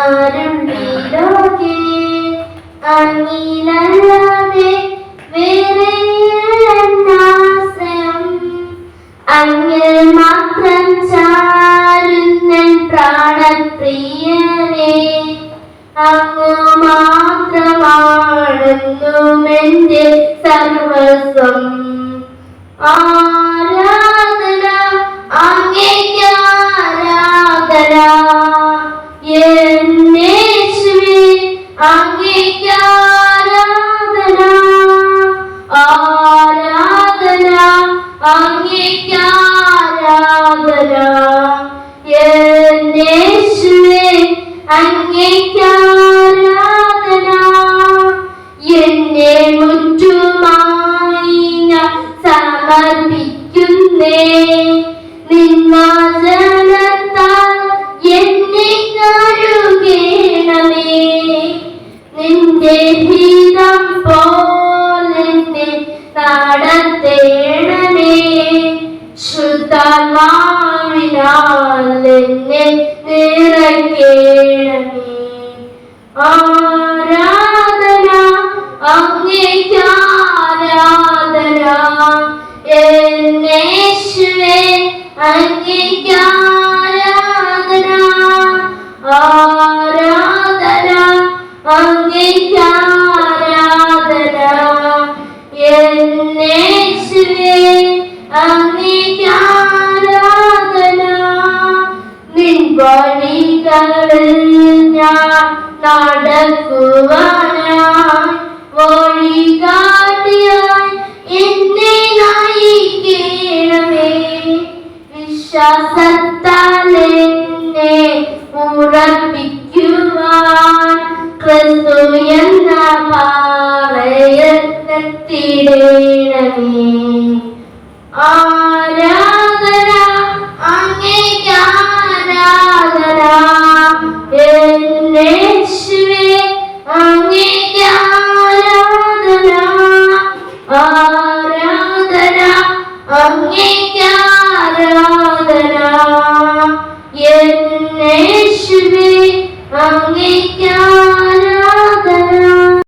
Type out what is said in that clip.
ആരുണ്ടിലോകെ അങ്ങിലല്ലാതെ വേറെയാശ്രയം അങ്ങിൽ മാത്രം ചാരുന്നൻ പ്രാണപ്രിയനെ അങ്ങു മാത്രമാണെന്നും എൻ്റെ സർവസ്വം ആരാധന അങ്ങേക്ക് ആരാധന യേശുവേ അങ്ങേക്ക് ആരാധന ആരാധന അങ്ങേക്ക് ആരാധന യേശുവേ അങ്ങേക്ക് ആരാധന എന്നെ മുറ്റുമായി ഞാൻ സമർപ്പിക്കുന്നേ നിന്നാജനത്താൽ എന്നെ കഴുകണമേ നിന്റെ ഹിതം പോലെ നടത്തേണമേ ശുദ്ധാത്മാവിനാൽ എന്നെ നിറയ്ക്കണമേ ആരാധന അങ്ങേക്ക് ആരാധന യേശുവേ അങ്ങേക്ക് ആരാധന ആരാധന അങ്ങേക്ക് ആരാധന യേശുവേ അങ്ങേക്ക് ആരാധന നിൻ വഴികളിൽ ഞാൻ നടക്കുവാനായി വഴികാട്ടിയായി എന്നെ നയിക്കണമേ വിശ്വാസ